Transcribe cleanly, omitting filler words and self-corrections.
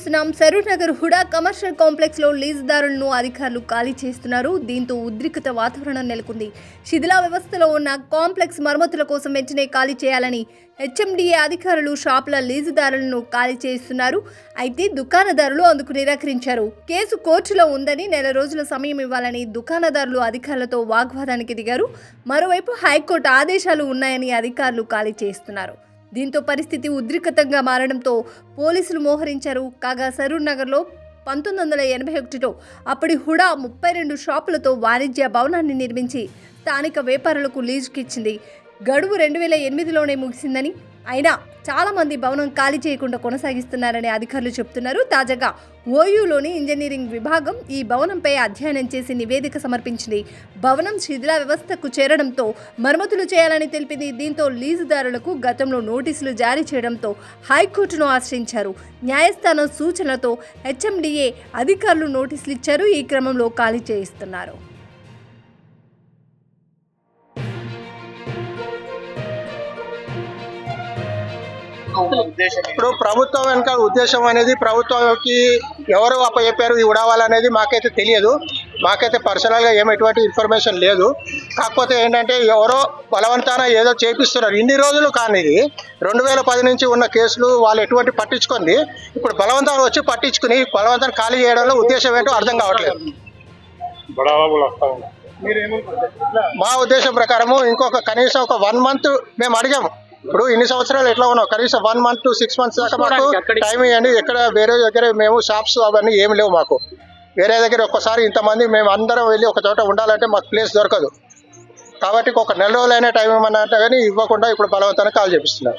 చూస్తున్నాం. Saroor Nagar Hooda commercial complex లో లీజుదారులను అధికారులు ఖాళీ చేస్తున్నారు. దీంతో ఉద్రిక్తత వాతావరణం నెలకొంది. శిథిలా వ్యవస్థలో ఉన్న కాంప్లెక్స్ మరమ్మతుల కోసం వెంటనే ఖాళీ చేయాలని హెచ్ఎండిఏ అధికారులు షాపుల లీజుదారులను ఖాళీ చేస్తున్నారు. అయితే దుకాణదారులు అందుకు నిరాకరించారు. కేసు కోర్టులో ఉందని, నెల రోజుల సమయం ఇవ్వాలని దుకాణదారులు అధికారులతో వాగ్వాదానికి దిగారు. మరోవైపు హైకోర్టు ఆదేశాలు ఉన్నాయని అధికారులు ఖాళీ చేస్తున్నారు. దీంతో పరిస్థితి ఉద్రిక్తంగా మారడంతో పోలీసులు మోహరించారు. కాగా సరూర్ నగర్లో 1981లో అప్పటి హుడా 32 షాపులతో వాణిజ్య భవనాన్ని నిర్మించి స్థానిక వ్యాపారులకు లీజుకిచ్చింది. గడువు 2008లోనే ముగిసిందని, అయినా చాలా మంది భవనం ఖాళీ చేయకుండా కొనసాగిస్తున్నారని అధికారులు చెబుతున్నారు. తాజాగా ఓయూలోని ఇంజనీరింగ్ విభాగం ఈ భవనంపై అధ్యయనం చేసి నివేదిక సమర్పించింది. భవనం శిథిలా వ్యవస్థకు చేరడంతో మరమ్మతులు చేయాలని తెలిపింది. దీంతో లీజుదారులకు గతంలో నోటీసులు జారీ చేయడంతో హైకోర్టును ఆశ్రయించారు. న్యాయస్థానం సూచనలతో హెచ్ఎండిఏ అధికారులు నోటీసులు ఇచ్చారు. ఈ క్రమంలో ఖాళీ చేయిస్తున్నారు. ఇప్పుడు ప్రభుత్వం వెనుక ఉద్దేశం అనేది ప్రభుత్వంకి ఎవరు అప్పచెప్పారు ఈ ఉడవాలనేది మాకైతే తెలియదు. మాకైతే పర్సనల్గా ఎటువంటి ఇన్ఫర్మేషన్ లేదు. కాకపోతే ఏంటంటే ఎవరో బలవంతాన ఏదో చేపిస్తున్నారు. ఇన్ని రోజులు కానీ ఇది 2010 నుంచి ఉన్న కేసులు వాళ్ళు ఎటువంటి పట్టించుకుంది. ఇప్పుడు బలవంతాన్ని వచ్చి పట్టించుకుని బలవంతాన్ని ఖాళీ చేయడంలో ఉద్దేశం ఏంటో అర్థం కావట్లేదు. మా ఉద్దేశం ప్రకారము ఇంకొక కనీసం ఒక 1 month మేము అడిగాము. ఇప్పుడు ఇన్ని సంవత్సరాలు ఎట్లా ఉన్నాం, కనీసం 1 month to 6 months దాకా మాకు టైం ఇవ్వండి. ఎక్కడ వేరే దగ్గర మేము షాప్స్ అవన్నీ ఏమి లేవు మాకు. వేరే దగ్గర ఒక్కసారి ఇంతమంది మేము అందరం వెళ్ళి ఒక చోట ఉండాలంటే మాకు ప్లేస్ దొరకదు. కాబట్టి ఒక నెల రోజులైనా టైం ఇవ్వమన్నా కానీ ఇవ్వకుండా ఇప్పుడు బలవంతాన్ని కాల్ చేపిస్తున్నారు.